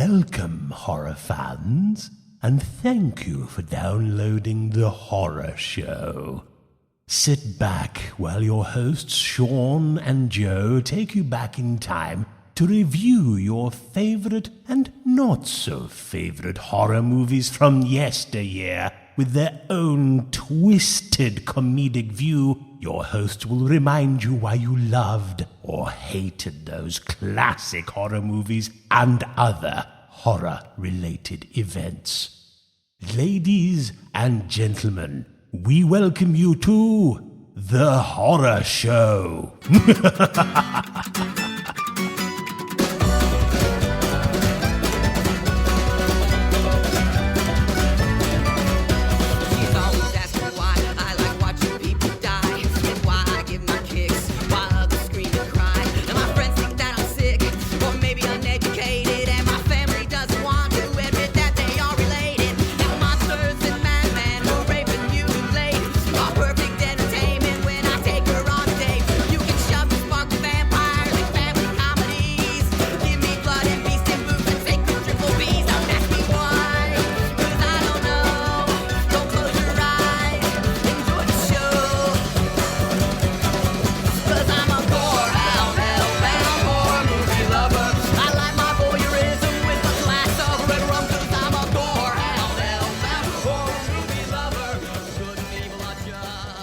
Welcome, horror fans, and thank you for downloading The Horror Show. Sit back while your hosts Sean and Joe take you back in time to review your favorite and not-so-favorite horror movies from yesteryear with their own twisted comedic view. Your hosts will remind you why you loved or hated those classic horror movies and other horror-related events. Ladies and gentlemen, we welcome you to The Horror Show.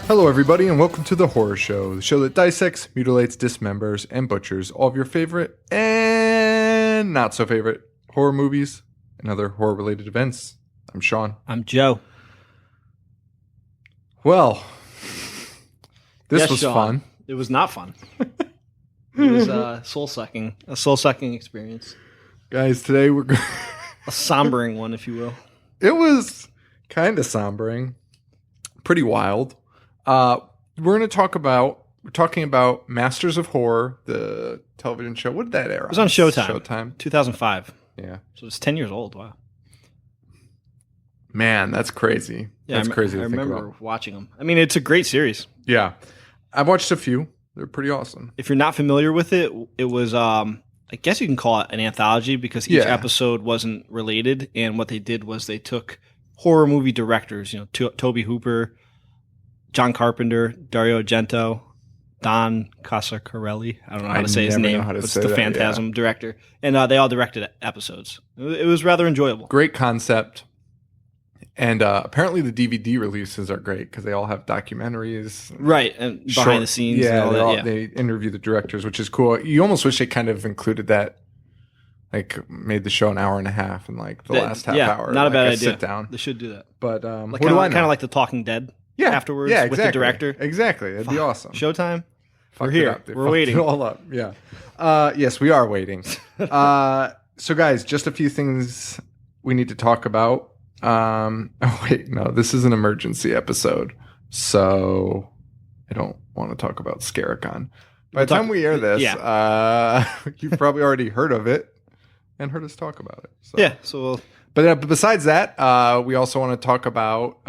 Hello everybody and welcome to The Horror Show, the show that dissects, mutilates, dismembers, and butchers all of your favorite and not so favorite horror movies and other horror related events. I'm Sean. I'm Joe. Well, this was Sean. fun. It was not fun. It was a soul-sucking experience. Guys, today we're going A sombering one, if you will. It was kind of sombering, pretty wild. We're talking about Masters of Horror, the television show. What did that air on? It was on Showtime. Showtime. 2005. Yeah. So it's 10 years old. Wow. Man, that's crazy. Yeah, that's crazy I to think remember about. watching them. I mean, it's a great series. Yeah. I've watched a few. They're pretty awesome. If you're not familiar with it, it was, I guess you can call it an anthology because each episode wasn't related. And what they did was they took horror movie directors, Tobe Hooper, John Carpenter, Dario Argento, Don Coscarelli. I don't know how to say his name, but it's the Phantasm director. And they all directed episodes. It was rather enjoyable. Great concept. And apparently the DVD releases are great because they all have documentaries. Right, and behind the scenes. Yeah, and all that, they interview the directors, which is cool. You almost wish they kind of included that, like made the show an hour and a half and like the last half hour. Not a bad idea. Sit down. They should do that. But what do I know? Kind of like The Talking Dead. Yeah, afterwards exactly. with the director. Exactly. That'd be awesome. Showtime. We're here. We're waiting. It all up. Yeah. Yes, we are waiting. So guys, just a few things we need to talk about. This is an emergency episode. So I don't want to talk about Scaricon. By the time we air this, you've probably already heard of it and heard us talk about it. So. Yeah. So But besides that, we also want to talk about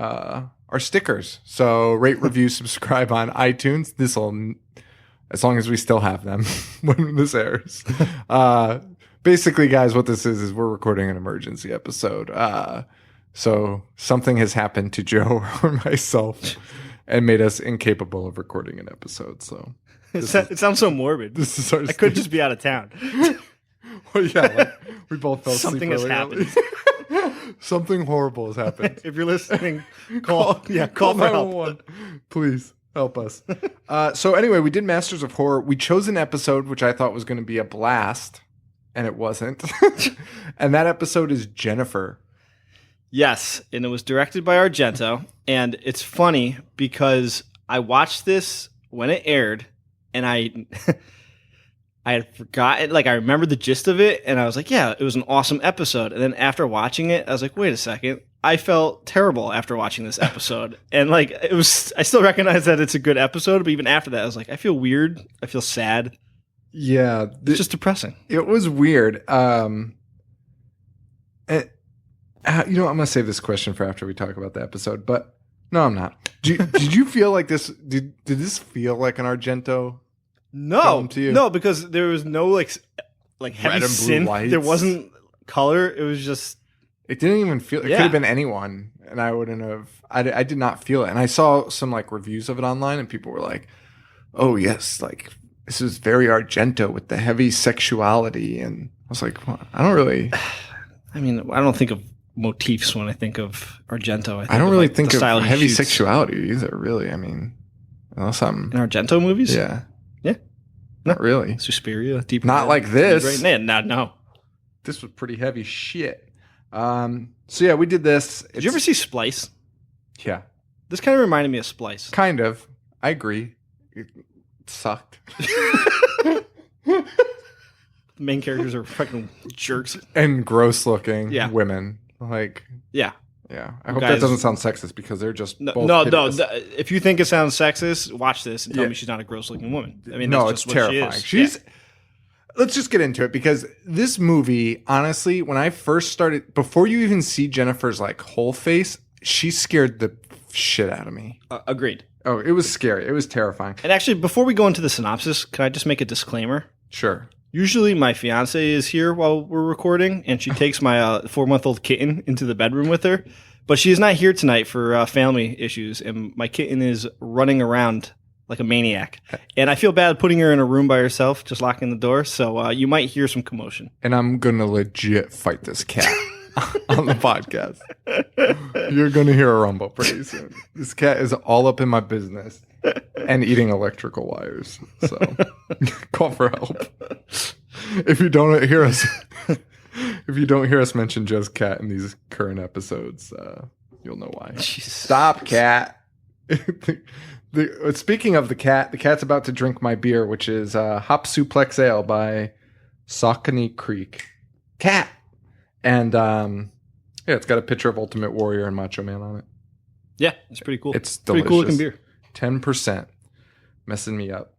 our stickers. So rate, review, subscribe on iTunes. This'll, as long as we still have them when this airs. Basically, guys, what this is we're recording an emergency episode. So something has happened to Joe or myself and made us incapable of recording an episode. So it sounds so morbid. This is our I could just be out of town. Well, yeah, we both fell asleep. Something has happened. Something horrible has happened. If you're listening, call for help. Please help us. So anyway, we did Masters of Horror. We chose an episode which I thought was going to be a blast, and it wasn't. And that episode is Jennifer. Yes, and it was directed by Argento. And it's funny because I watched this when it aired, and I had forgotten, I remembered the gist of it, and I was like, yeah, it was an awesome episode. And then after watching it, I was like, wait a second. I felt terrible after watching this episode. And I still recognize that it's a good episode, but even after that, I was like, I feel weird. I feel sad. Yeah. It's just depressing. It was weird. I'm going to save this question for after we talk about the episode, but no, I'm not. Did you feel like this? Did this feel like an Argento? No, because there was no like heavy red and blue synth. lights. There wasn't color. It was just It didn't even feel. It Yeah. could have been anyone, and I wouldn't have. I did not feel it. And I saw some like reviews of it online, and people were like, "Oh yes, like this is very Argento with the heavy sexuality." And I was like, well, I don't really. I mean, I don't think of motifs when I think of Argento. I don't really like, think the of style he heavy shoots. sexuality either. Really, I mean, unless I'm. In Argento movies. Yeah. Yeah. Not really. Suspiria, Deep Not Red, like this. Right? No. This was pretty heavy shit. So yeah, we did this. Did you ever see Splice? Yeah, This kind of reminded me of Splice. kind of. I agree. It sucked. The main characters are fucking jerks. And gross looking Yeah. women. Like, Yeah. yeah. I hope Guys- that doesn't sound sexist because they're just No, both no. hideous. If you think it sounds sexist, watch this and tell Yeah. me she's not a gross-looking woman. I mean, No, that's it's just what terrifying. She is. She's. Let's just get into it because this movie, honestly, when I first started, before you even see Jennifer's like whole face, she scared the shit out of me. Agreed. Oh, it was scary. It was terrifying. And actually, before we go into the synopsis, can I just make a disclaimer? Sure. Usually, my fiance is here while we're recording, and she takes my 4-month-old kitten into the bedroom with her. But she is not here tonight for family issues, and my kitten is running around like a maniac. And I feel bad putting her in a room by herself, just locking the door. So you might hear some commotion. And I'm going to legit fight this cat on the podcast. You're going to hear a rumble pretty soon. This cat is all up in my business and eating electrical wires. So call for help. If you don't hear us mention Joe's cat in these current episodes, you'll know why. Jesus. Stop, cat. Speaking of the cat's about to drink my beer, which is Hop Suplex Ale by Saucony Creek. Cat. And yeah, it's got a picture of Ultimate Warrior and Macho Man on it. Yeah, it's pretty cool. It's pretty delicious. cool looking beer. 10%. Messing me up.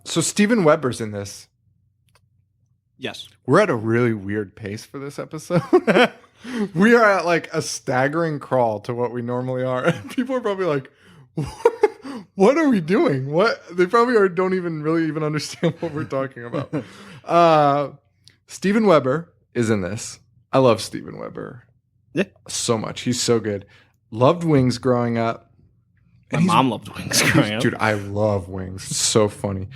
So Steven Weber's in this. Yes. We're at a really weird pace for this episode. We are at like a staggering crawl to what we normally are. And people are probably like, what are we doing? What? They probably don't even really even understand what we're talking about. Steven Weber is in this. I love Steven Weber. Yeah. So much. He's so good. Loved Wings growing up. My mom loved Wings growing up. Dude, I love Wings. It's so funny.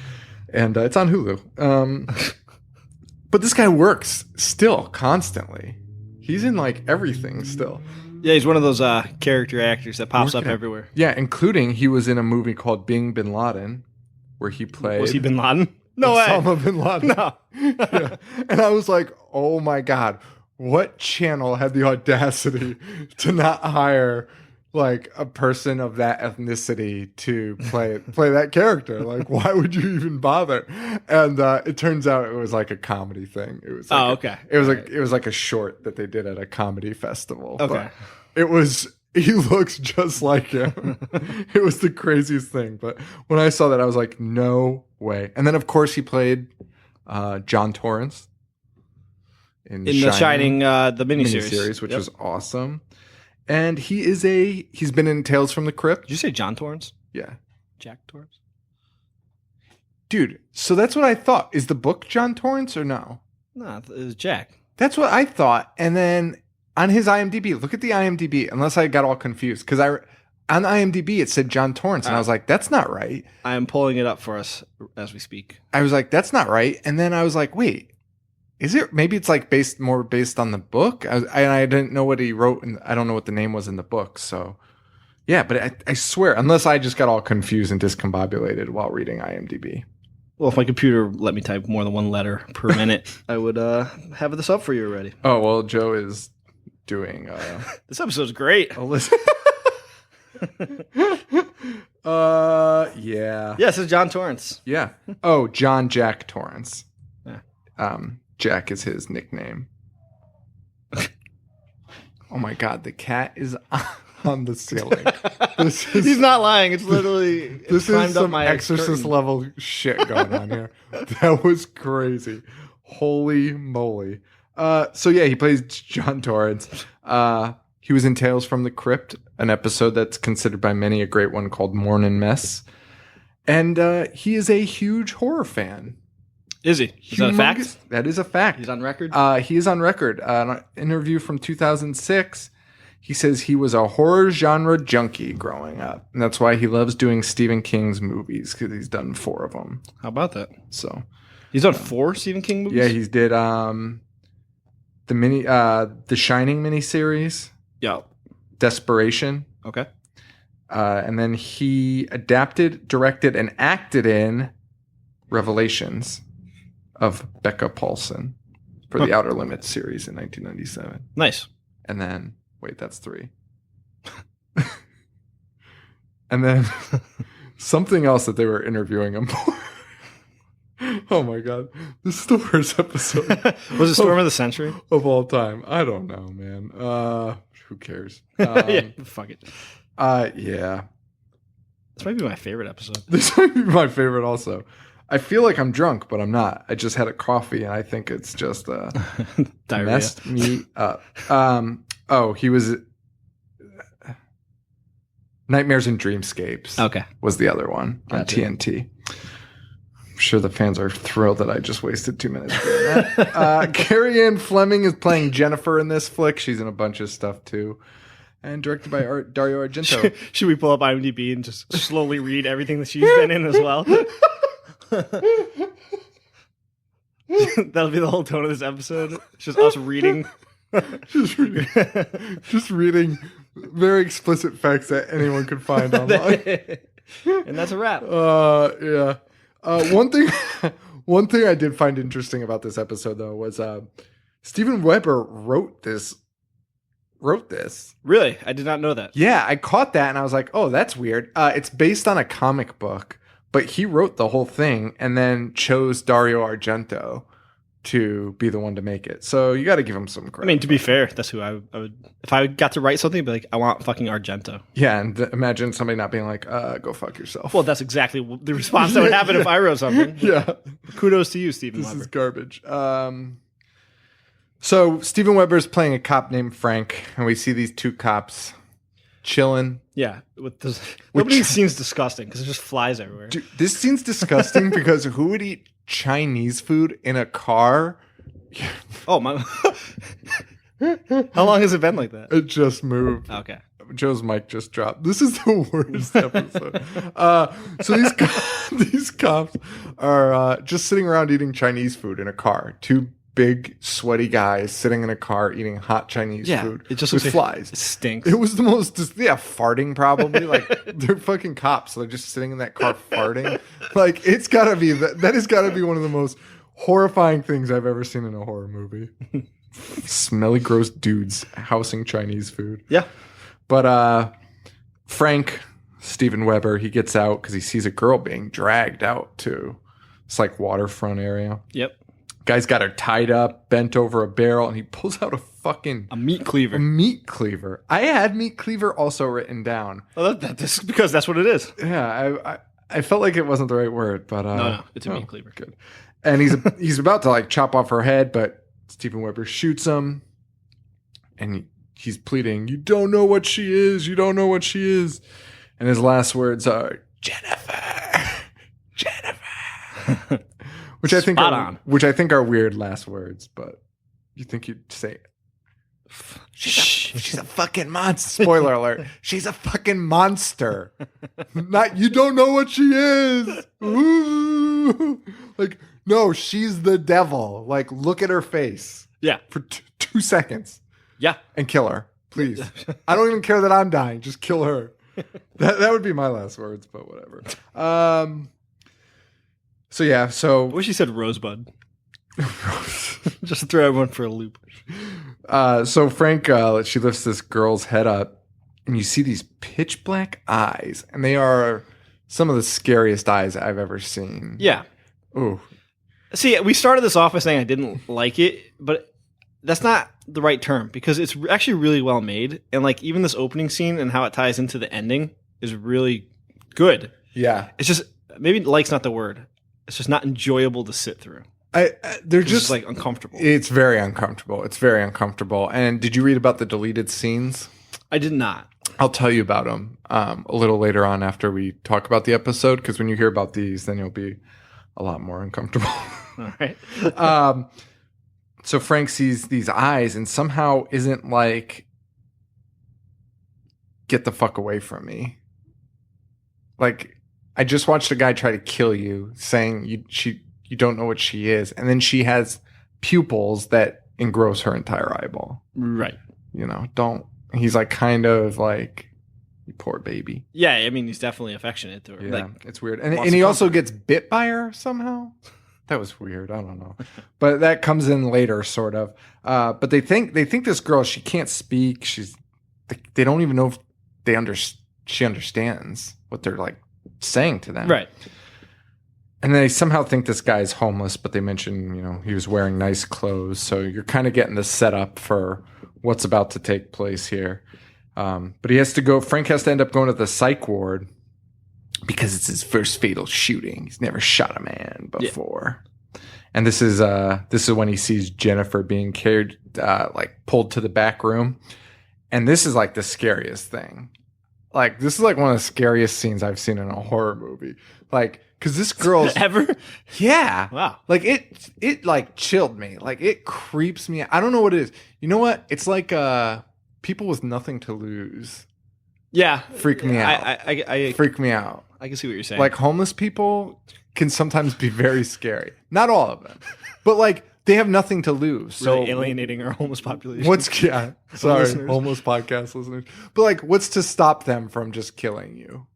And it's on Hulu. But this guy works still constantly. He's in like everything still. Yeah, he's one of those character actors that pops up everywhere. Yeah, including he was in a movie called Being Bin Laden, where he played. Was he Bin Laden? No way. Osama Bin Laden. No. Yeah. And I was like, oh my God, what channel had the audacity to not hire like a person of that ethnicity to play that character? Like, why would you even bother? And it turns out it was like a comedy thing. It was like okay. It was like a short that they did at a comedy festival. Okay. But he looks just like him. It was the craziest thing. But when I saw that, I was like, no way. And then, of course, he played John Torrance in The Shining, the miniseries. which Yep. was awesome. And he's been in Tales from the Crypt. Did you say John Torrance? Yeah. Jack Torrance? Dude, so that's what I thought. Is the book John Torrance or no? No, it was Jack. That's what I thought. And then on his IMDb, look at the IMDb, unless I got all confused. Because on IMDb, it said John Torrance. And I was like, that's not right. I am pulling it up for us as we speak. I was like, that's not right. And then I was like, wait, is it? Maybe it's like more based on the book. I didn't know what he wrote, and I don't know what the name was in the book. So, yeah, but I swear, unless I just got all confused and discombobulated while reading IMDb. Well, if my computer let me type more than one letter per minute, I would have this up for you already. Oh, well, Joe is doing This episode's great. a list. Yeah. Yes, it's John Torrance. Yeah. Oh, John Jack Torrance. Yeah. Jack is his nickname. Oh my God, the cat is on the ceiling. He's not lying. It's literally This climbed is up some my Exorcist curtain. level shit going on here. That was crazy. Holy moly. So yeah, he plays John Torrance. He was in Tales from the Crypt, an episode that's considered by many a great one called Mornin' Mess. And he is a huge horror fan. Is he? Is that a fact? That is a fact. He's on record? He is on record. An interview from 2006. He says he was a horror genre junkie growing up. And that's why he loves doing Stephen King's movies, because he's done 4 of them. How about that? So he's done 4 Stephen King movies? Yeah, he did the Shining miniseries. Yeah. Desperation. Okay. And then he adapted, directed, and acted in Revelations of Becca Paulson for the Outer Limits series in 1997. Nice. And then, wait, that's 3. And then something else that they were interviewing him for. Oh my God. This is the worst episode. Was it Storm of the Century? Of all time. I don't know, man. Who cares? Yeah, fuck it. Yeah. This might be my favorite episode. This might be my favorite also. I feel like I'm drunk, but I'm not. I just had a coffee, and I think it's just Diarrhea. Messed me up. He was Nightmares and Dreamscapes. Okay. Was the other one on TNT. I'm sure the fans are thrilled that I just wasted 2 minutes doing that. Carrie Ann Fleming is playing Jennifer in this flick. She's in a bunch of stuff too. And directed by Dario Argento. Should we pull up IMDb and just slowly read everything that she's been in as well? That'll be the whole tone of this episode. It's just us reading. just reading very explicit facts that anyone could find online. And that's a wrap. Yeah. One thing I did find interesting about this episode though was Steven Weber wrote this. Really? I did not know that. Yeah, I caught that and I was like, oh, that's weird. It's based on a comic book, but he wrote the whole thing and then chose Dario Argento to be the one to make it. So you got to give him some credit. I mean, to be fair, that's who I would. If I got to write something, I'd be like, I want fucking Argento. Yeah, and imagine somebody not being like, go fuck yourself. Well, that's exactly the response that would happen if I wrote something. Yeah. Kudos to you, Steven This Weber. is garbage. So Steven Weber's playing a cop named Frank, and we see these 2 cops chilling. Yeah, with this, opening scene's disgusting because it just flies everywhere. Dude, this scene's disgusting because who would eat Chinese food in a car? Oh my! How long has it been like that? It just moved. Okay. Joe's mic just dropped. This is the worst episode. So these cops are just sitting around eating Chinese food in a car. 2 big sweaty guys sitting in a car eating hot Chinese food. It just with looks flies. It stinks. It was the most farting probably. Like they're fucking cops. So they're just sitting in that car farting. Like it's gotta be that has gotta be one of the most horrifying things I've ever seen in a horror movie. Smelly, gross dudes housing Chinese food. Yeah. But Frank, Steven Weber, he gets out because he sees a girl being dragged out to this like waterfront area. Yep. Guy's got her tied up, bent over a barrel, and he pulls out a meat cleaver. A meat cleaver. I had meat cleaver also written down. Well, that's because that's what it is. Yeah, I felt like it wasn't the right word, but no, it's a meat cleaver. Good. And he's about to like chop off her head, but Steven Weber shoots him, and he's pleading, "You don't know what she is. You don't know what she is." And his last words are, "Jennifer, Jennifer." Which I think are weird last words, but you think you'd say it. She's a fucking monster. Spoiler alert. She's a fucking monster. Not you don't know what she is. Ooh. Like, no, she's the devil. Like, look at her face. Yeah. For 2 seconds. Yeah. And kill her. Please. I don't even care that I'm dying. Just kill her. That would be my last words, but whatever. So yeah, I wish he said Rosebud. Just to throw everyone for a loop. So Frank, she lifts this girl's head up, and you see these pitch black eyes, and they are some of the scariest eyes I've ever seen. Yeah. Ooh. See, we started this off by saying I didn't like it, but that's not the right term because it's actually really well made, and like even this opening scene and how it ties into the ending is really good. Yeah. It's just maybe like's not the word. It's just not enjoyable to sit through. They're just like uncomfortable. It's very uncomfortable. It's very uncomfortable. And did you read about the deleted scenes? I did not. I'll tell you about them a little later on after we talk about the episode, because when you hear about these, then you'll be a lot more uncomfortable. All right. So Frank sees these eyes and somehow isn't like, get the fuck away from me. Like, I just watched a guy try to kill you, saying you don't know what she is, and then she has pupils that engross her entire eyeball. Right. You know, don't. He's like kind of like, you poor baby. Yeah, I mean, he's definitely affectionate to her. Yeah, Like, it's weird, and he also gets bit by her somehow. That was weird. I don't know, but that comes in later, sort of. But they think this girl, she can't speak. They don't even know if she understands what they're like saying to them. right. And they somehow think this guy's homeless, but they mention, you know, he was wearing nice clothes. So you're kind of getting the setup for what's about to take place here. But Frank has to end up going to the psych ward because it's his first fatal shooting. He's never shot a man before. Yeah. And this is when he sees Jennifer being carried, pulled to the back room. And this is like the scariest thing. Like, this is like one of the scariest scenes I've seen in a horror movie. Like, because this girl's ever. Yeah. Wow. Like, it like chilled me. Like, it creeps me. I don't know what it is. You know what? It's like people with nothing to lose. Yeah. Freak me out. I freak me out. I can see what you're saying. Like, homeless people can sometimes be very scary. Not all of them. But like, they have nothing to lose. So really alienating our homeless population. Sorry, homeless podcast listeners. But like, what's to stop them from just killing you?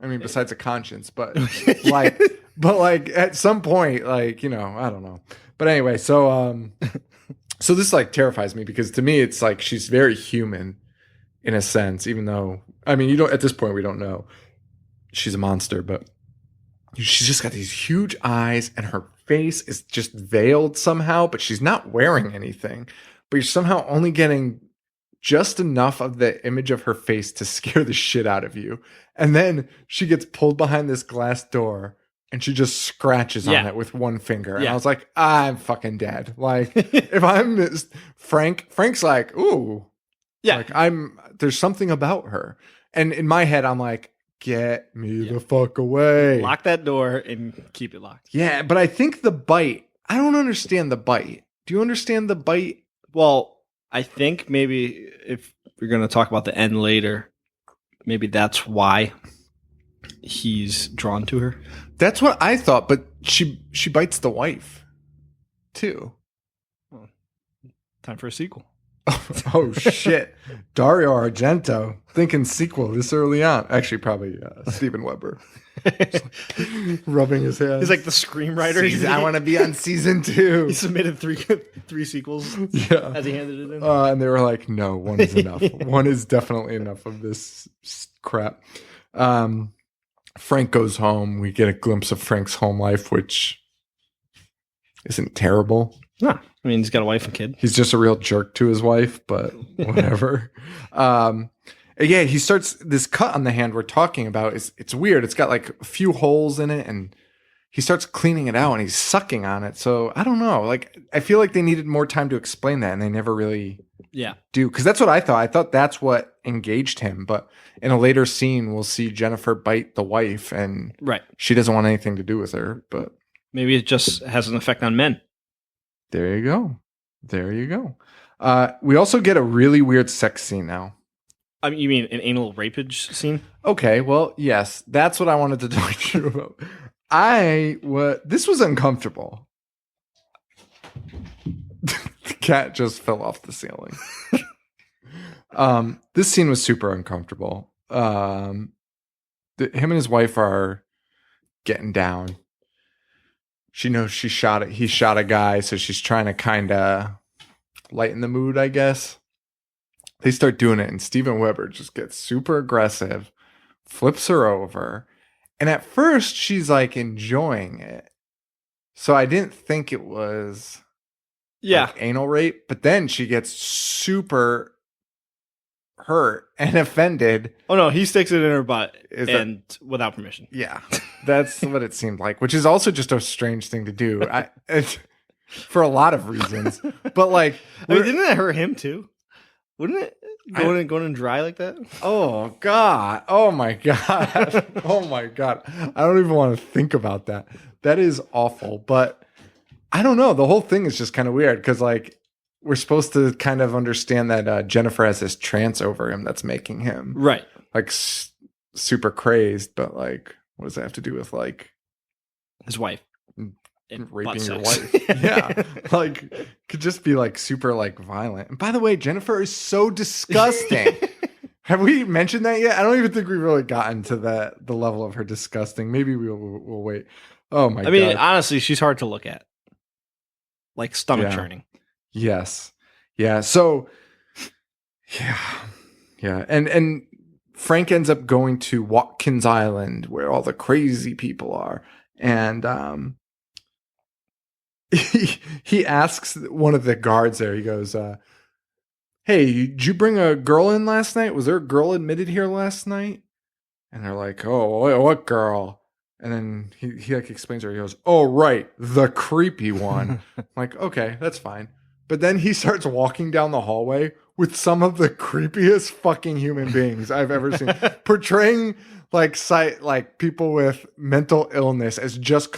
I mean, besides a conscience, but like at some point, like, you know, I don't know. But anyway, so this like terrifies me because to me, it's like she's very human in a sense, even though, I mean, at this point, we don't know she's a monster, but she's just got these huge eyes and her face is just veiled somehow, but she's not wearing anything. But you're somehow only getting just enough of the image of her face to scare the shit out of you. And then she gets pulled behind this glass door and she just scratches on it with one finger. And I was like, I'm fucking dead. Like, if I'm Frank's like, ooh. Yeah. Like, there's something about her. And in my head, I'm like, get me the fuck away. Lock that door and keep it locked. Yeah, but I think the bite, I don't understand the bite. Do you understand the bite? Well, I think maybe if we're going to talk about the end later, maybe that's why he's drawn to her. That's what I thought, but she bites the wife too. Well, time for a sequel. Oh shit. Dario Argento thinking sequel this early on. Actually, probably Steven Weber. Rubbing his hands. He's like the screenwriter. I want to be on season 2. He submitted three sequels as he handed it in. And they were like, no, one is enough. One is definitely enough of this crap. Frank goes home. We get a glimpse of Frank's home life, which isn't terrible. No, I mean, he's got a wife and kid. He's just a real jerk to his wife, but whatever. Yeah, he starts this cut on the hand we're talking about. It's weird. It's got like a few holes in it, and he starts cleaning it out, and he's sucking on it. So I don't know. Like, I feel like they needed more time to explain that, and they never really do. Because that's what I thought. I thought that's what engaged him. But in a later scene, we'll see Jennifer bite the wife, and she doesn't want anything to do with her. But maybe it just has an effect on men. There you go. We also get a really weird sex scene now. I mean, you mean an anal rapage scene? Okay, well, yes. That's what I wanted to talk to you about. This was uncomfortable. The cat just fell off the ceiling. This scene was super uncomfortable. Him and his wife are getting down. She knows he shot a guy, so she's trying to kind of lighten the mood, I guess. They start doing it, and Steven Weber just gets super aggressive, flips her over, and at first she's like enjoying it. So I didn't think it was like anal rape, but then she gets super hurt and offended. Oh no, he sticks it in her butt without permission. Yeah, that's what it seemed like, which is also just a strange thing to do. For a lot of reasons, but like, I mean, didn't that hurt him too? Wouldn't it going and dry like that? Oh God. Oh my God. Oh my God. I don't even want to think about that. That is awful. But I don't know. The whole thing is just kind of weird because like we're supposed to kind of understand that Jennifer has this trance over him that's making him Right. like super crazed. But like, what does that have to do with like His wife. And raping butt your sex. wife? Yeah, like could just be like super like violent. And by the way, Jennifer is so disgusting. Have we mentioned that yet? I don't even think we've really gotten to the level of her disgusting. Maybe we'll wait. Oh my God. I mean, honestly, she's hard to look at. Like stomach Yeah. churning. Yes. Yeah. So yeah. And Frank ends up going to Watkins Island where all the crazy people are. And he asks one of the guards there, he goes, hey, did you bring a girl in last night? Was there a girl admitted here last night? And they're like, oh, what girl? And then he like explains her. He goes, oh, right, the creepy one. I'm like, okay, that's fine. But then he starts walking down the hallway with some of the creepiest fucking human beings I've ever seen, portraying like people with mental illness as just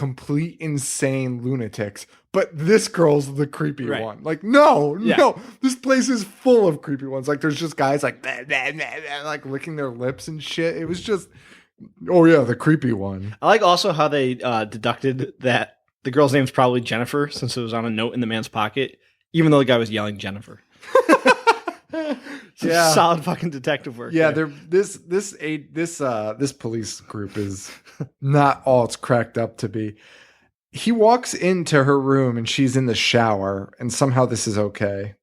insane lunatics. But this girl's the creepy one. Like, no, this place is full of creepy ones. Like, there's just guys like, blah, blah, blah, blah, like licking their lips and shit. It was just, oh yeah, the creepy one. I like also how they deducted that the girl's name's probably Jennifer since it was on a note in the man's pocket, even though the guy was yelling Jennifer. Yeah, solid fucking detective work. Yeah, there. this police group is not all it's cracked up to be. He walks into her room and she's in the shower, and somehow this is okay.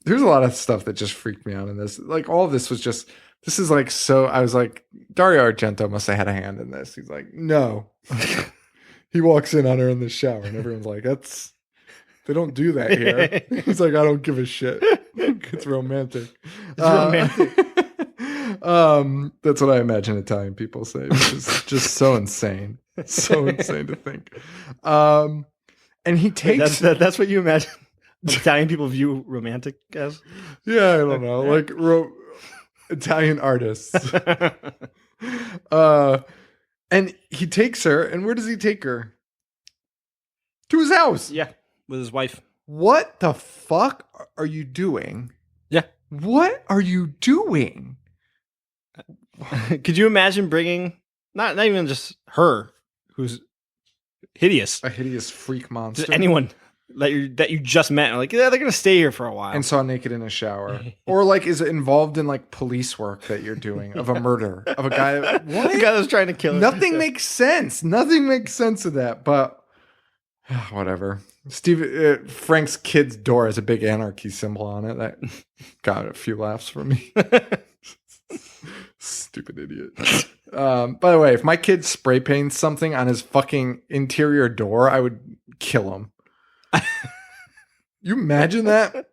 There's a lot of stuff that just freaked me out in this. Like all of this was just, this is like so. I was like, Dario Argento must have had a hand in this. He's like, no. He walks in on her in the shower, and everyone's like, they don't do that here. He's like, I don't give a shit. It's romantic. It's romantic. That's what I imagine Italian people say, which is just so insane. So insane to think. And he takes... That's what you imagine Italian people view romantic as? Yeah, I don't know. Like Italian artists. And he takes her, and where does he take her? To his house. Yeah, with his wife. What the fuck are you doing? Yeah. What are you doing? Could you imagine bringing not even just her, who's hideous, A hideous freak monster. just anyone that you just met, and like, yeah, they're gonna stay here for a while, and saw naked in a shower, or like is involved in like police work that you're doing of a murder of a guy. What? the guy that was trying to kill her. Nothing makes sense. Nothing makes sense of that. But whatever. Frank's kid's door has a big anarchy symbol on it. That got a few laughs from me. Stupid idiot. By the way, if my kid spray paints something on his fucking interior door, I would kill him. You imagine that?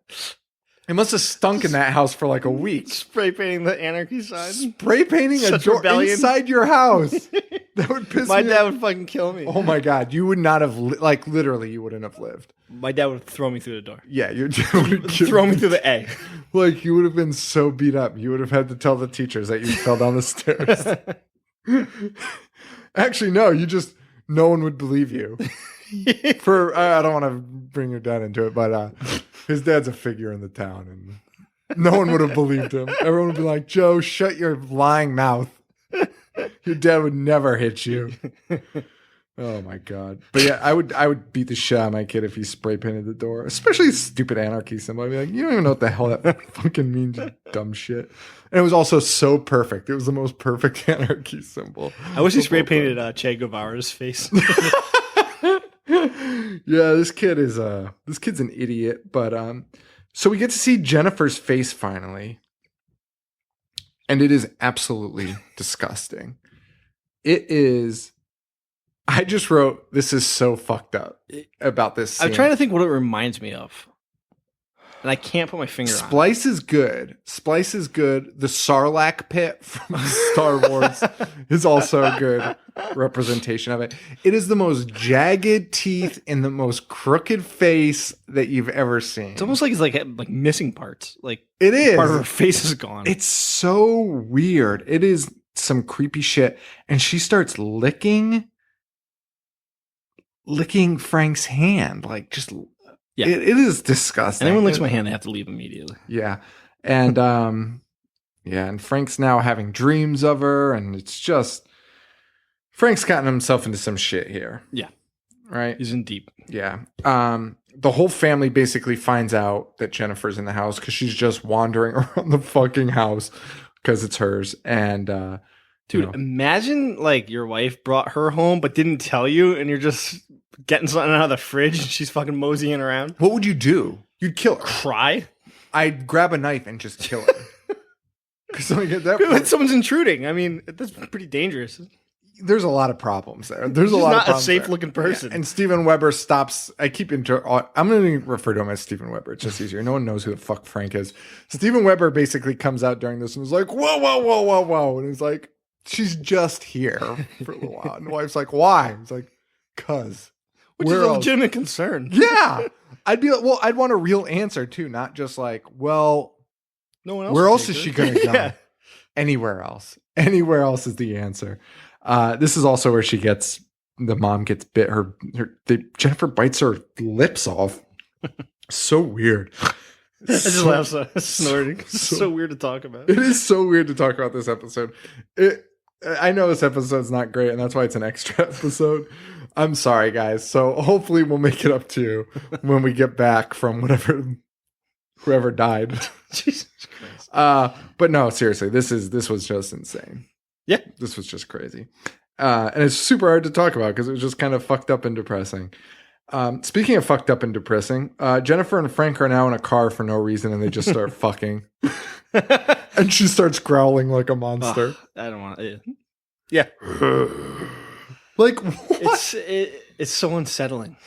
It must have stunk in that house for like a week. Spray painting the anarchy sign. Spray painting a Such door rebellion. inside your house. That would piss My me dad off. would fucking kill me. Oh my God. You would not have, like, literally, you wouldn't have lived. My dad would throw me through the door. Yeah, you would Throw me through the A. Like, you would have been so beat up. You would have had to tell the teachers that you fell down the stairs. Actually, no, no one would believe you. I don't want to bring your dad into it, but his dad's a figure in the town, and no one would have believed him. Everyone would be like, Joe, shut your lying mouth. Your dad would never hit you. Oh my God. But yeah, I would beat the shit out of my kid if he spray painted the door, especially stupid anarchy symbol. I'd be like, you don't even know what the hell that fucking means, you dumb shit. And it was also so perfect. It was the most perfect anarchy symbol. I wish he spray painted Che Guevara's face. Yeah, this kid's an idiot. But so we get to see Jennifer's face finally. And it is absolutely disgusting. It is. I just wrote, this is so fucked up about this scene. I'm trying to think what it reminds me of. and I can't put my finger on it. Splice is good. Splice is good. The Sarlacc pit from Star Wars is also a good representation of it. It is the most jagged teeth and the most crooked face that you've ever seen. It's almost like it's like missing parts. Like it is. Part of her face is gone. It's so weird. It is some creepy shit. And she starts licking Frank's hand. Like just, yeah. It is disgusting. Anyone licks my hand, they have to leave immediately. Yeah. And, and Frank's now having dreams of her. And it's just, Frank's gotten himself into some shit here. Yeah. Right? He's in deep. Yeah. The whole family basically finds out that Jennifer's in the house because she's just wandering around the fucking house because it's hers. And, dude, imagine like your wife brought her home but didn't tell you, and you're just getting something out of the fridge and she's fucking moseying around. What would you do? You'd kill her. Cry? I'd grab a knife and just kill her. Because like at that point, someone's intruding. I mean, that's pretty dangerous. There's a lot of problems there. There's a lot of problems. Not a safe looking person. Yeah. And Steven Weber stops. I'm going to refer to him as Steven Weber. It's just easier. No one knows who the fuck Frank is. Steven Weber basically comes out during this and is like, whoa, whoa, whoa, whoa, whoa. And he's like, she's just here for a little while. And the wife's like, why? He's like, cuz. Which is a legitimate concern. Yeah. I'd be like, well, I'd want a real answer too, not just like, well, no one else. Where else is she going to go? Yeah. Anywhere else. Anywhere else is the answer. This is also where the mom gets bit. Jennifer bites her lips off. So weird. I just laugh snorting. It's so weird to talk about. It is so weird to talk about this episode. I know this episode's not great, and that's why it's an extra episode. I'm sorry, guys. So hopefully we'll make it up to you when we get back from whoever died. Jesus Christ. But no, seriously, this was just insane. Yeah. This was just crazy. And it's super hard to talk about because it was just kind of fucked up and depressing. Speaking of fucked up and depressing, Jennifer and Frank are now in a car for no reason and they just start fucking. And she starts growling like a monster. I don't want it. Yeah. Like, what? It's so unsettling.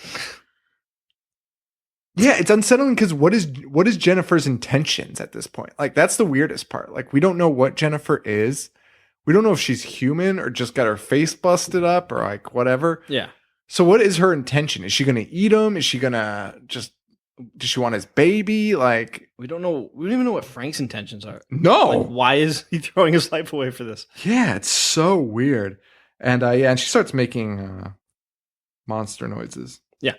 Yeah, it's unsettling because what is Jennifer's intentions at this point? Like, that's the weirdest part. Like, we don't know what Jennifer is. We don't know if she's human or just got her face busted up or like whatever. Yeah. So what is her intention? Is she going to eat him? Is she going to does she want his baby? Like, we don't know. We don't even know what Frank's intentions are. No. Like, why is he throwing his life away for this? Yeah, it's so weird. And and she starts making monster noises. Yeah.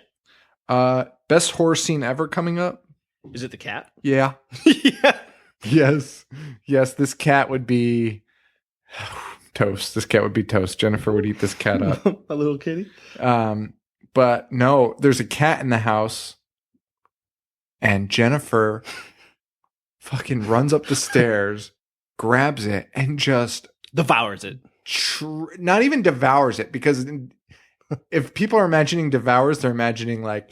Best horror scene ever coming up. Is it the cat? Yeah. Yeah. Yes. This cat would be toast. This cat would be toast. Jennifer would eat this cat up. A little kitty. But no, there's a cat in the house, and Jennifer fucking runs up the stairs, grabs it, and just devours it. Not even devours it, because if people are imagining devours, they're imagining like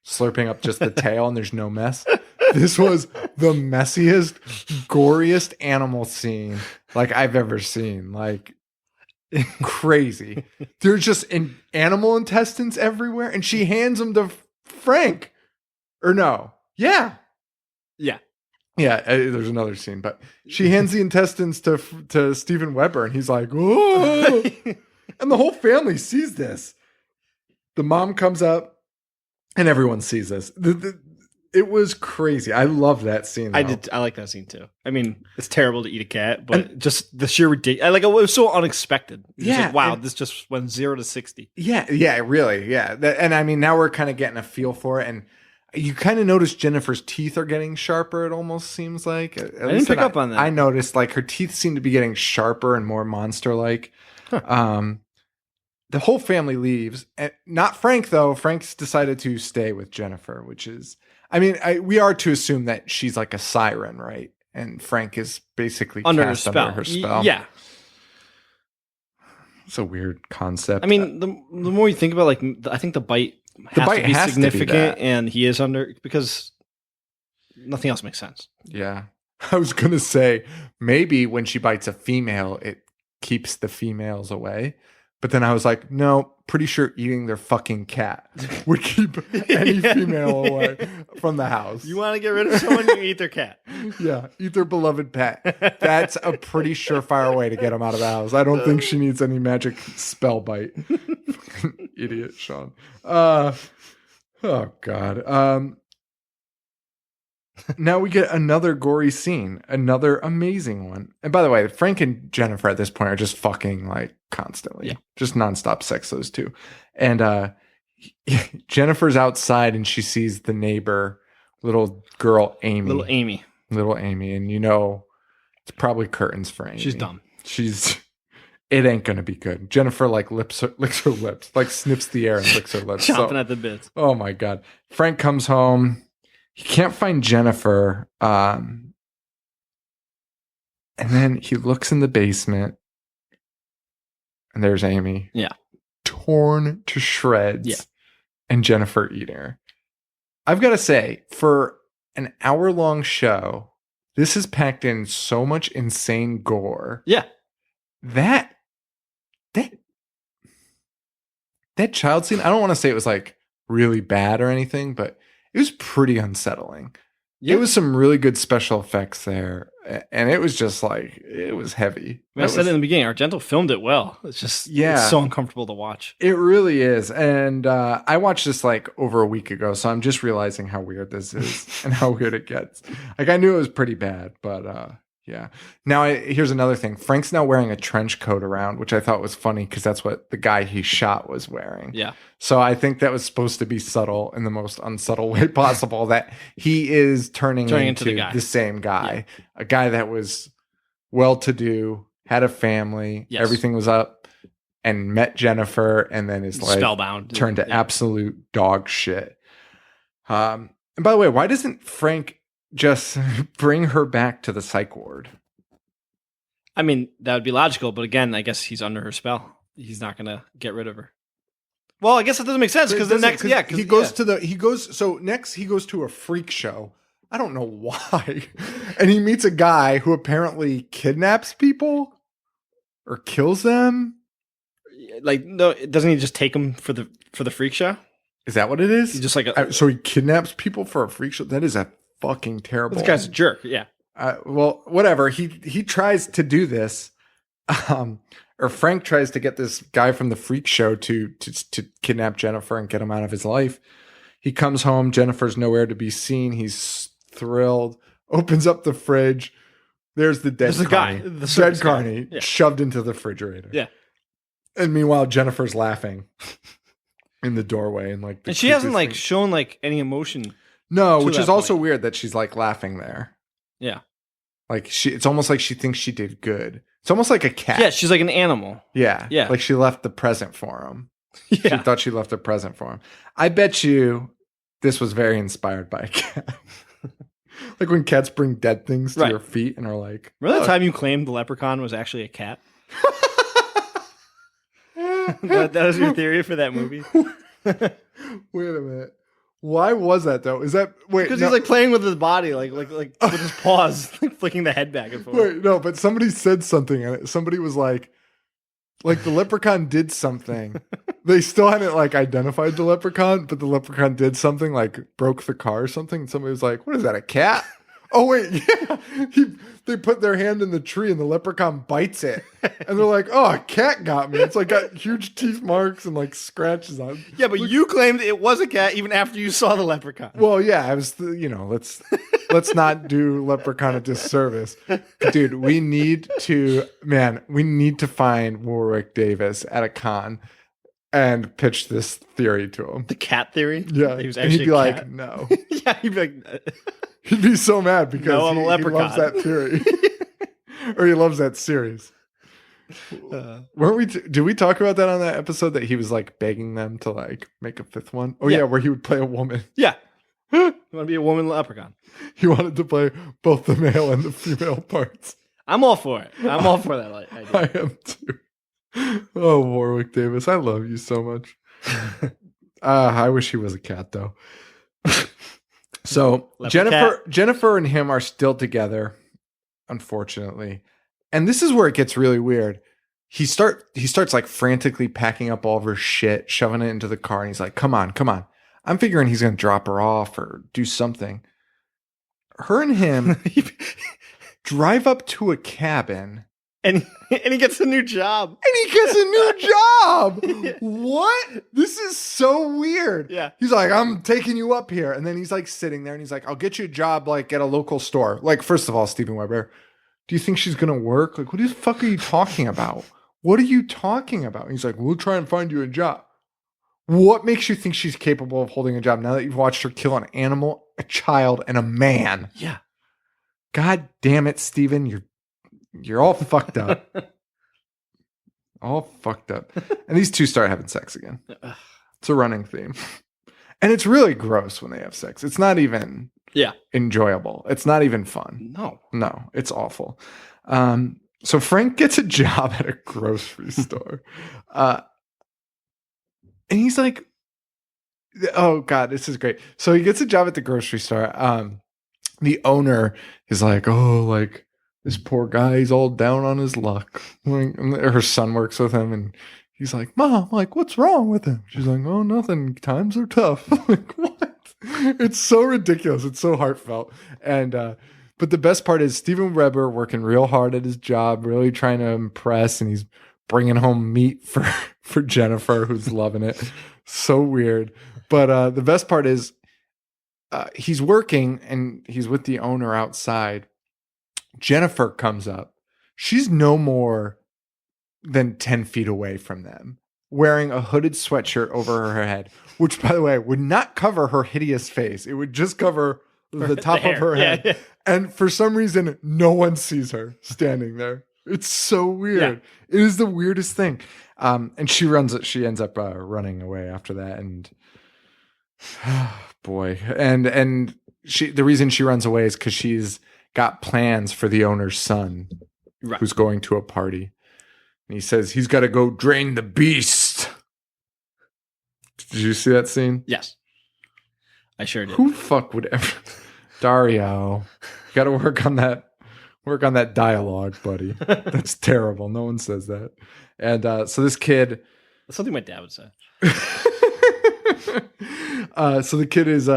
slurping up just the tail and there's no mess. This was the messiest, goriest animal scene like I've ever seen. Like, crazy. There's just animal intestines everywhere, and she hands them to Frank. Or no. Yeah. Yeah. Yeah, there's another scene, but she hands the intestines to Steven Weber, and he's like, "Oh!" And the whole family sees this. The mom comes up, and everyone sees this. It was crazy. I love that scene. Though. I like that scene too. I mean, it's terrible to eat a cat, but just the sheer ridiculous. Like, it was so unexpected. Yeah. Like, wow, this just went 0 to 60. Yeah, really. Yeah. And I mean, now we're kind of getting a feel for it, and you kind of notice Jennifer's teeth are getting sharper. It almost seems like. I didn't pick up on that. I noticed like her teeth seem to be getting sharper and more monster-like. Huh. The whole family leaves, and not Frank though. Frank's decided to stay with Jennifer, which is, I mean, we are to assume that she's like a siren, right? And Frank is basically under cast her spell. Under her spell. Yeah. It's a weird concept. I mean, the more you think about, like, I think the bite has to be significant, and he is under, because nothing else makes sense. Yeah. I was going to say, maybe when she bites a female, it keeps the females away. But then I was like, no, pretty sure eating their fucking cat would keep any female away from the house. You want to get rid of someone, you eat their cat. Yeah, eat their beloved pet. That's a pretty surefire way to get them out of the house. I don't think she needs any magic spell bite. Idiot, Sean. Oh, God. Now we get another gory scene, another amazing one. And by the way, Frank and Jennifer at this point are just fucking like constantly, just nonstop sex, those two. And Jennifer's outside and she sees the neighbor, little girl Amy. Little Amy. And you know, it's probably curtains for Amy. She's dumb. It ain't gonna be good. Jennifer like licks her lips, like sniffs the air and licks her lips. Chomping at the bits. Oh my God. Frank comes home. He can't find Jennifer. And then he looks in the basement and there's Amy. Yeah. Torn to shreds. Yeah. And Jennifer eating her. I've got to say, for an hour-long show, this has packed in so much insane gore. Yeah. That child scene, I don't want to say it was like really bad or anything, but it was pretty unsettling. Yeah. It was some really good special effects there. And it was just like, it was heavy. I said in the beginning, Argento filmed it well. It's just it's so uncomfortable to watch. It really is. And I watched this like over a week ago, so I'm just realizing how weird this is and how weird it gets. Like I knew it was pretty bad, but yeah. Now, here's another thing. Frank's now wearing a trench coat around, which I thought was funny because that's what the guy he shot was wearing. Yeah. So I think that was supposed to be subtle in the most unsubtle way possible, that he is turning into the same guy. Yeah. A guy that was well-to-do, had a family, everything was up, and met Jennifer, and then is like spellbound, turned to absolute dog shit. And by the way, why doesn't Frank just bring her back to the psych ward? I mean, that would be logical, but again, I guess he's under her spell. He's not going to get rid of her. Well, I guess that doesn't make sense because next he goes to a freak show. I don't know why. And he meets a guy who apparently kidnaps people or kills them. Like, no, doesn't he just take them for the freak show? Is that what it is? He's just like so he kidnaps people for a freak show? That is a fucking terrible. This guy's a jerk. Yeah. Well, whatever. He tries to do this, or Frank tries to get this guy from the freak show to kidnap Jennifer and get him out of his life. He comes home. Jennifer's nowhere to be seen. He's thrilled. Opens up the fridge. There's the dead Carney. The dead Carney shoved into the refrigerator. Yeah. And meanwhile, Jennifer's laughing in the doorway and she hasn't like shown like any emotion. No, which is also weird that she's like laughing there. Yeah. Like it's almost like she thinks she did good. It's almost like a cat. Yeah, she's like an animal. Yeah. Yeah. Like she left the present for him. Yeah. She thought she left a present for him. I bet you this was very inspired by a cat. Like when cats bring dead things to your feet and are like, remember the time you claimed the leprechaun was actually a cat? that was your theory for that movie? Wait a minute. Why was that though? Is that because he's like playing with his body, like with his paws, like flicking the head back and forth. Wait, no, but somebody said something, and somebody was like the leprechaun did something. They still hadn't like identified the leprechaun, but the leprechaun did something, like broke the car or something. And somebody was like, "What is that? A cat?" Oh wait, yeah. They put their hand in the tree and the leprechaun bites it, and they're like, "Oh, a cat got me." It's like got huge teeth marks and like scratches on it. Yeah, but you claimed it was a cat even after you saw the leprechaun. Well, yeah, I was, let's not do leprechaun a disservice, dude. We need to find Warwick Davis at a con and pitch this theory to him. The cat theory? Yeah, he was actually he'd be like, no. Yeah, he'd be like. He'd be so mad because no, I'm a leprechaun. He loves that theory. Or he loves that series. Did we talk about that on that episode that he was like begging them to like make a fifth one? Oh yeah, where he would play a woman. Yeah. You want to be a woman leprechaun? He wanted to play both the male and the female parts. I'm all for it. I'm all for that idea. I am too. Oh, Warwick Davis, I love you so much. I wish he was a cat though. So Jennifer and him are still together, unfortunately. And this is where it gets really weird. he starts like frantically packing up all of her shit, shoving it into the car, and he's like, come on. I'm figuring he's going to drop her off or do something. Her and him drive up to a cabin. And he gets a new job. What? This is so weird. Yeah. He's like, I'm taking you up here. And then he's like sitting there and he's like, I'll get you a job like at a local store. Like, first of all, Steven Weber, do you think she's going to work? Like, what the fuck are you talking about? What are you talking about? And he's like, we'll try and find you a job. What makes you think she's capable of holding a job now that you've watched her kill an animal, a child, and a man? Yeah. God damn it, Steven. You're all fucked up. All fucked up. And these two start having sex again. It's a running theme. And it's really gross when they have sex. It's not even enjoyable. It's not even fun. No, it's awful. So Frank gets a job at a grocery store. And he's like, oh God, this is great. So he gets a job at the grocery store. The owner is like, oh, like, this poor guy, he's all down on his luck. And her son works with him, and he's like, Mom, like, what's wrong with him? She's like, oh, nothing. Times are tough. I'm like, what? It's so ridiculous. It's so heartfelt. And but the best part is Steven Weber working real hard at his job, really trying to impress, and he's bringing home meat for Jennifer, who's loving it. So weird. But the best part is he's working, and he's with the owner outside. Jennifer comes up. She's no more than 10 feet away from them, wearing a hooded sweatshirt over her head, which, by the way, would not cover her hideous face. It would just cover the top of her head. Yeah. And for some reason, no one sees her standing there. It's so weird. Yeah. It is the weirdest thing. And she ends up running away after that. And boy. And the reason she runs away is because she's got plans for the owner's son, who's going to a party. And he says he's got to go drain the beast. Did you see that scene? Yes. I sure did. Who fuck would ever... Dario, you got to work on that dialogue, buddy. That's terrible. No one says that. And so this kid... That's something my dad would say. So the kid is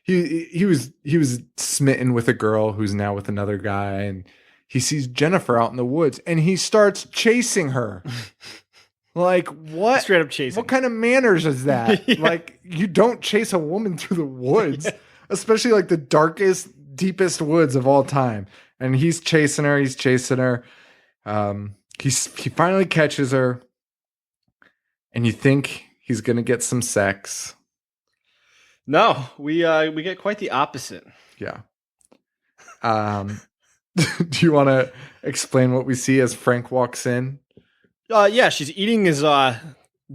he was smitten with a girl who's now with another guy, and he sees Jennifer out in the woods and he starts chasing her. Like, what? Straight up chasing. What kind of manners is that? Yeah. Like, you don't chase a woman through the woods, especially like the darkest, deepest woods of all time. And he's chasing her. He finally catches her, and you think he's gonna get some sex. No, we get quite the opposite. Yeah. Do you want to explain what we see as Frank walks in? Yeah, she's eating his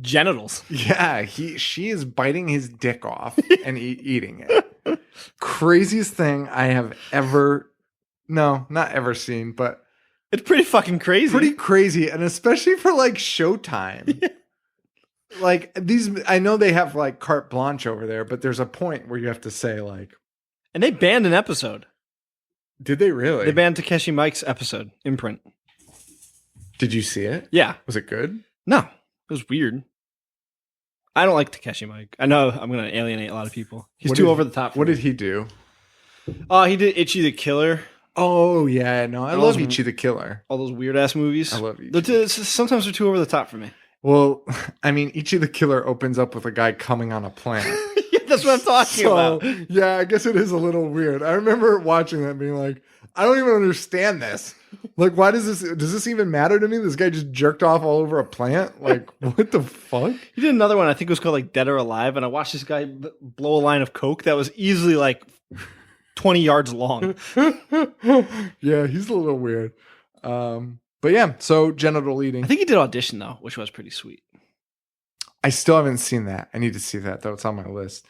genitals. Yeah, she is biting his dick off and eating it. Craziest thing I have ever, no, not ever seen, but it's pretty fucking crazy. Pretty crazy, and especially for like Showtime. Yeah. Like these, I know they have like carte blanche over there, but there's a point where you have to say like, and they banned an episode. Did they really? They banned Takeshi Mike's episode, Imprint. Did you see it? Yeah. Was it good? No, it was weird. I don't like Takeshi Mike. I know I'm going to alienate a lot of people. He's too over the top. What did he do? He did Ichi the Killer. Oh yeah, no, I love Ichi the Killer. All those weird ass movies. I love Ichi. Sometimes they're too over the top for me. Well, I mean, Ichi the Killer opens up with a guy coming on a plane. Yeah, that's what I'm talking about. Yeah, I guess it is a little weird. I remember watching that being like, I don't even understand this. Like, why does this even matter to me? This guy just jerked off all over a plant? Like, what the fuck? He did another one, I think it was called like Dead or Alive, and I watched this guy blow a line of coke that was easily like 20 yards long. Yeah, he's a little weird. But yeah, so genital eating. I think he did Audition though, which was pretty sweet. I still haven't seen that. I need to see that though. It's on my list.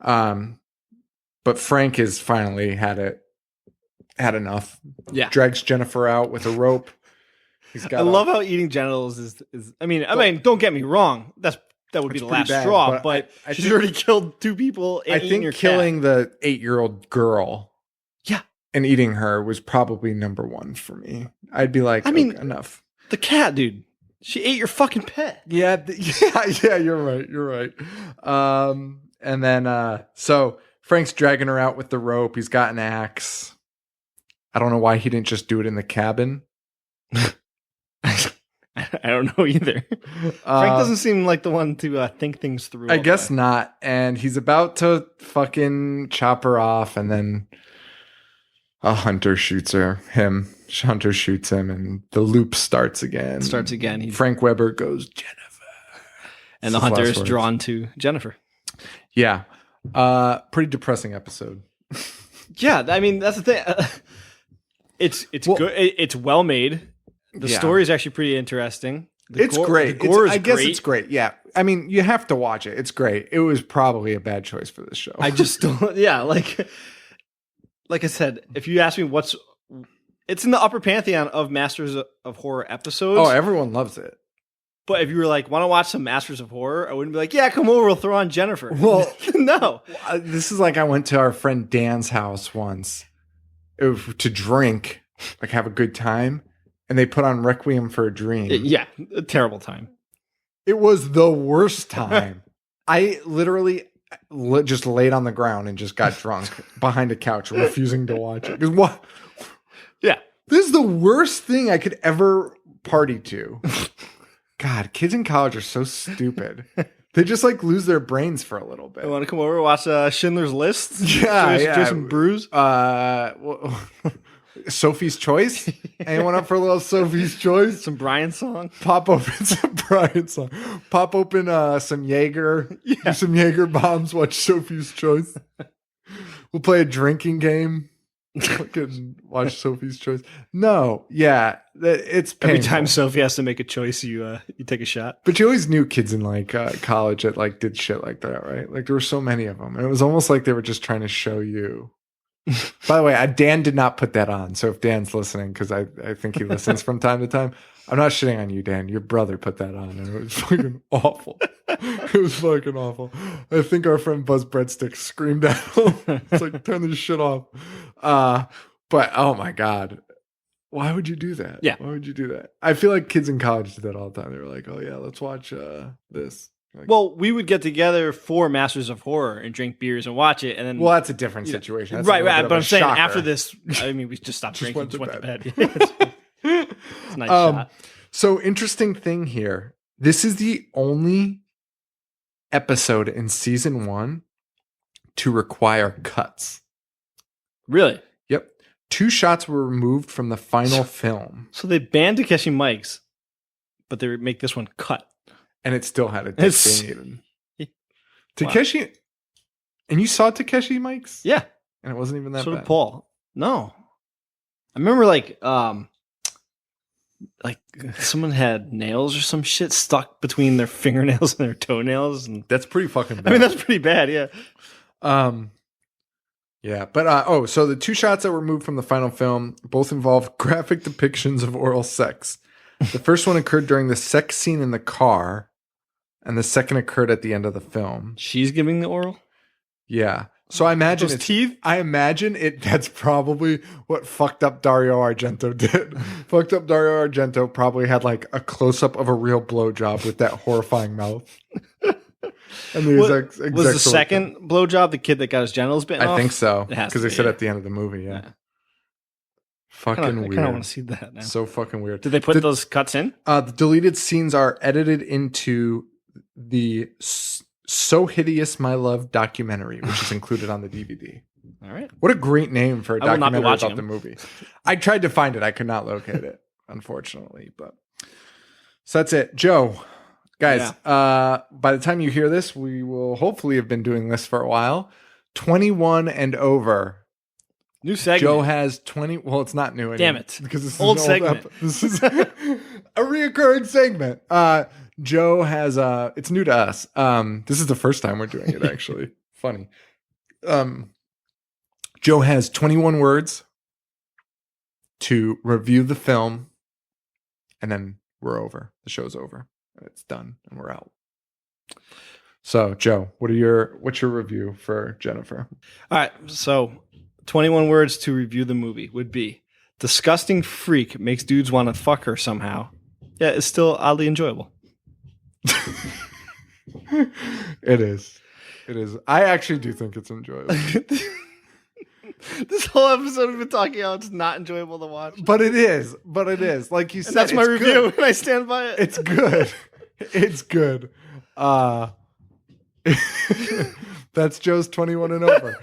But Frank has finally had enough. Yeah. Drags Jennifer out with a rope. I love how eating genitals is I mean, don't get me wrong. That would be the last straw, but she's already killed 2 people and I think killing the 8-year-old girl. Yeah. And eating her was probably number 1 for me. I'd be like, enough. The cat, dude. She ate your fucking pet. Yeah, yeah. You're right. And then so Frank's dragging her out with the rope. He's got an axe. I don't know why he didn't just do it in the cabin. I don't know either. Frank doesn't seem like the one to think things through. I guess not. And he's about to fucking chop her off, and then a hunter shoots him. Hunter shoots him, and the loop starts again. Frank Weber goes, Jennifer. And the hunter is drawn to Jennifer. Yeah. Pretty depressing episode. Yeah, I mean, that's the thing. It's good. It's well made. The story is actually pretty interesting. It's great. The gore is I guess great. it's great. Yeah. I mean, you have to watch it. It's great. It was probably a bad choice for this show. I just don't. Yeah, like I said, if you ask me it's in the upper pantheon of Masters of Horror episodes. Oh, everyone loves it. But if you were like, want to watch some Masters of Horror, I wouldn't be like, yeah, come over, we'll throw on Jennifer. Well, no. This is like I went to our friend Dan's house once to drink, like have a good time, and they put on Requiem for a Dream. Yeah, a terrible time. It was the worst time. I literally just laid on the ground and just got drunk behind a couch, refusing to watch it. 'Cause what? Yeah. This is the worst thing I could ever party to. God, kids in college are so stupid. They just like lose their brains for a little bit. You want to come over and watch Schindler's List? Yeah, Do some brews? Sophie's Choice? Anyone up for a little Sophie's Choice? Some Brian song? Pop open some Brian song. Pop open some Jaeger. Yeah. Do some Jaeger bombs. Watch Sophie's Choice. We'll play a drinking game. Fucking watch Sophie's Choice. No, yeah, it's painful. Every time Sophie has to make a choice, you take a shot. But you always knew kids in like college that like did shit like that, right? Like there were so many of them, and it was almost like they were just trying to show you. By the way, Dan did not put that on. So if Dan's listening, because I think he listens from time to time, I'm not shitting on you, Dan. Your brother put that on, and it was fucking awful. It was fucking awful. I think our friend Buzz Breadstick screamed at him. It's like, turn this shit off. But oh my God. Why would you do that? Yeah. Why would you do that? I feel like kids in college did that all the time. They were like, oh yeah, let's watch this. Like, well, we would get together for Masters of Horror and drink beers and watch it, and then that's a different situation. That's right. But I'm saying shocker. after this, I mean, we just stopped drinking, just went to bed. It's a nice shot. So interesting thing here. This is the only episode in season 1 to require cuts. Really? Yep. 2 shots were removed from the final film. So they banned Takeshi Mics, but they make this one cut. And it still had a dick being eaten. Takeshi, wow. And you saw Takeshi Mics? Yeah. And it wasn't even that bad. So did Paul. No. I remember like someone had nails or some shit stuck between their fingernails and their toenails. And that's pretty fucking bad. I mean, that's pretty bad, yeah. Yeah, but so the 2 shots that were removed from the final film both involve graphic depictions of oral sex. The first one occurred during the sex scene in the car, and the second occurred at the end of the film. She's giving the oral? Yeah. So I imagine those teeth. I imagine it. That's probably what fucked up Dario Argento did. Fucked up Dario Argento probably had like a close up of a real blowjob with that horrifying mouth. And was the second blowjob the kid that got his genitals bitten off? I think so, because they said at the end of the movie. Yeah. Fucking weird. I kind of want to see that now. So fucking weird. Did they put those cuts in? The deleted scenes are edited into the So Hideous My Love documentary, which is included on the DVD. All right. What a great name for a documentary about the movie. I tried to find it. I could not locate it, unfortunately. But so that's it. Joe, guys, by the time you hear this, we will hopefully have been doing this for a while. 21 and over. New segment. Joe has 20. Well, it's not new anymore. Damn it. Because this old is segment. This is a reoccurring segment. Joe has it's new to us. This is the first time we're doing it, actually. Funny. Joe has 21 words to review the film, and then we're over. The show's over. It's done, and we're out. So, Joe, what's your review for Jennifer? All right, so 21 words to review the movie would be: disgusting freak makes dudes want to fuck her somehow. yeah, it's still oddly enjoyable. It is. It is. I actually do think it's enjoyable. This whole episode we've been talking about it's not enjoyable to watch. But it is. Like you said, And that's my it's review, good. and I stand by it. It's good. It's good. That's Joe's 21 and over.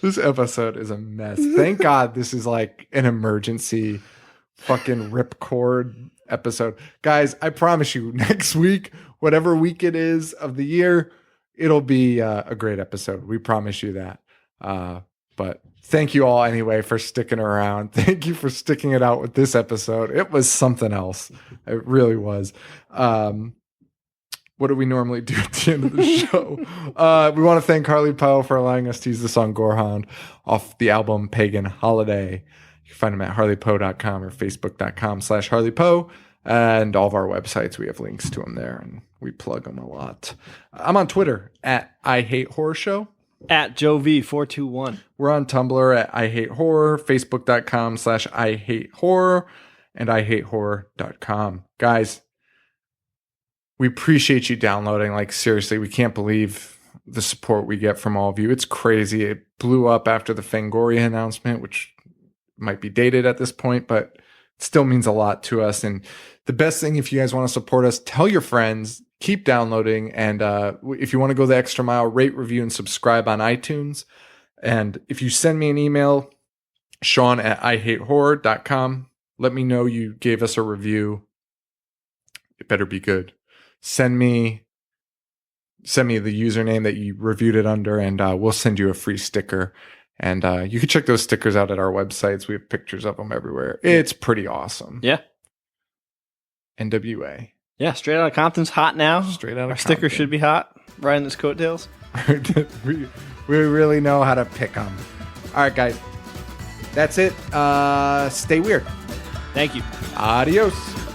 This episode is a mess. Thank God this is like an emergency fucking ripcord episode. Guys, I promise you, next week, whatever week it is of the year, it'll be a great episode. We promise you that. But thank you all anyway for sticking around. Thank you for sticking it out with this episode. It was something else. It really was. What do we normally do at the end of the show? We want to thank Harley Poe for allowing us to use the song Gorehound off the album Pagan Holiday. You can find him at harleypoe.com or facebook.com/harleypoe. And all of our websites, we have links to them there, and we plug them a lot. I'm on Twitter at I Hate Horror Show. At JoeV421. We're on Tumblr at I Hate Horror, facebook.com/I Hate Horror, and IHateHorror.com. Guys, we appreciate you downloading. Like, seriously, we can't believe the support we get from all of you. It's crazy. It blew up after the Fangoria announcement, which might be dated at this point, but it still means a lot to us. And the best thing, if you guys want to support us, tell your friends, keep downloading. And if you want to go the extra mile, rate, review, and subscribe on iTunes. And if you send me an email, Sean at IHateHorror.com, let me know you gave us a review. It better be good. Send me the username that you reviewed it under, and we'll send you a free sticker. And you can check those stickers out at our websites. We have pictures of them everywhere. It's pretty awesome. Yeah. NWA. Yeah, Straight Outta Compton's hot now. Straight Outta Our sticker Compton. should be hot. Riding his coattails. we really know how to pick them. All right, guys. That's it. Stay weird. Thank you. Adios.